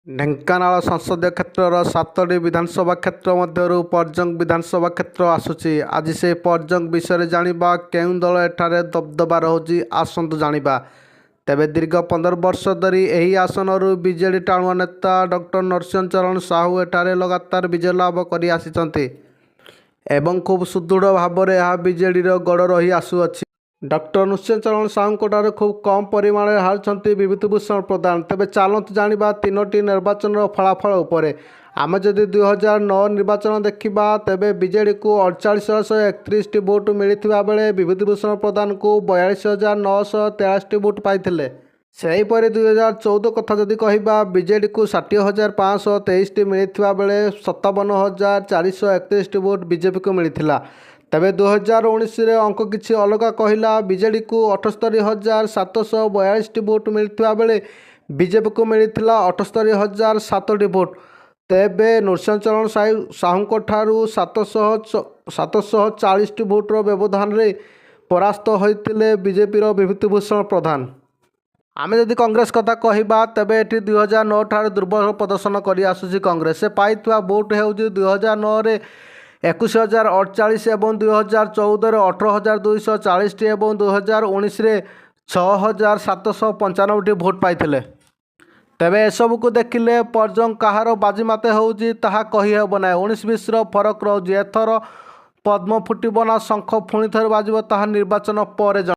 ଢେଙ୍କାନାଳ ସଂସଦୀୟ କ୍ଷେତ୍ରର 7ଟି ବିଧାନସଭା କ୍ଷେତ୍ର ମଧ୍ୟରୁ ପର୍ଜଙ୍ଗ ବିଧାନସଭା କ୍ଷେତ୍ର ଆସୁଛି। ଆଜି ସେ ପର୍ଜଙ୍ଗ ବିଷୟରେ ଜାଣିବା। କେଉଁ ଦଳ ଏଠାରେ ଦବଦବା ରହୁଛି ଆସନ୍ତୁ ଜାଣିବା। ତେବେ ଦୀର୍ଘ 15 ବର୍ଷ ଧରି ଏହି ଆସନରୁ ବିଜେଡି ଟାଣୁଆ ନେତା ଡକ୍ଟର ନରସିଂହ ଚରଣ ସାହୁ ଏଠାରେ ଲଗାତାର ବିଜୟ ଲାଭ କରି ଆସିଛନ୍ତି ଏବଂ ଖୁବ୍ ସୁଦୃଢ଼ ଭାବରେ ଏହା ବିଜେଡିର ଗଡ଼ ରହି ଆସୁଅଛି। ଡକ୍ଟର ନରସିଂହ ଚରଣ ସାହୁଙ୍କଠାରୁ ଖୁବ୍ କମ୍ ପରିମାଣରେ ହାରିଛନ୍ତି ବିଭୂତିଭୂଷଣ ପ୍ରଧାନ। ତେବେ ଚାଲନ୍ତୁ ଜାଣିବା ତିନୋଟି ନିର୍ବାଚନର ଫଳାଫଳ ଉପରେ। ଆମେ ଯଦି 2009 ନିର୍ବାଚନ ଦେଖିବା ତେବେ ବିଜେଡିକୁ 48,131ଟି ଭୋଟ ମିଳିଥିବା ବେଳେ ବିଭୂତିଭୂଷଣ ପ୍ରଧାନଙ୍କୁ 42,983ଟି ଭୋଟ ପାଇଥିଲେ। ସେହିପରି 2014 କଥା ଯଦି କହିବା ବିଜେଡିକୁ 60,523ଟି ମିଳିଥିବା ବେଳେ 57,431ଟି ଭୋଟ ବିଜେପିକୁ ମିଳିଥିଲା। ତେବେ 2019ରେ ଅଙ୍କ କିଛି ଅଲଗା କହିଲା। ବିଜେଡିକୁ 78,742ଟି ଭୋଟ ମିଳିଥିବା ବେଳେ ବିଜେପିକୁ ମିଳିଥିଲା 78,007ଟି ଭୋଟ। ତେବେ ନରସିଂହ ଚରଣ ସାହୁଙ୍କଠାରୁ 740ଟି ଭୋଟର ବ୍ୟବଧାନରେ ପରାସ୍ତ ହୋଇଥିଲେ ବିଜେପିର ବିଭୂତିଭୂଷଣ ପ୍ରଧାନ। ଆମେ ଯଦି କଂଗ୍ରେସ କଥା କହିବା ତେବେ ଏଠି 2009 ଠାରୁ ଦୁର୍ବଳ ପ୍ରଦର୍ଶନ କରି ଆସୁଛି କଂଗ୍ରେସ। ସେ ପାଇଥିବା ଭୋଟ ହେଉଛି 2009ରେ 21,048 ଏବଂ 2014ରେ 18,240ଟି ଏବଂ 2019ରେ 6,795ଟି ଭୋଟ ପାଇଥିଲେ। ତେବେ ଏସବୁକୁ ଦେଖିଲେ ପର୍ଜଙ୍ଗ କାହାର ବାଜିମାତ ହେଉଛି ତାହା କହିହେବ ନାହିଁ। 19-20ର ଫରକ ରହୁଛି। ଏଥର ପଦ୍ମ ଫୁଟିବ ନା ଶଙ୍ଖ ପୁଣି ଥରେ ବାଜିବ ତାହା ନିର୍ବାଚନ ପରେ ଜଣା।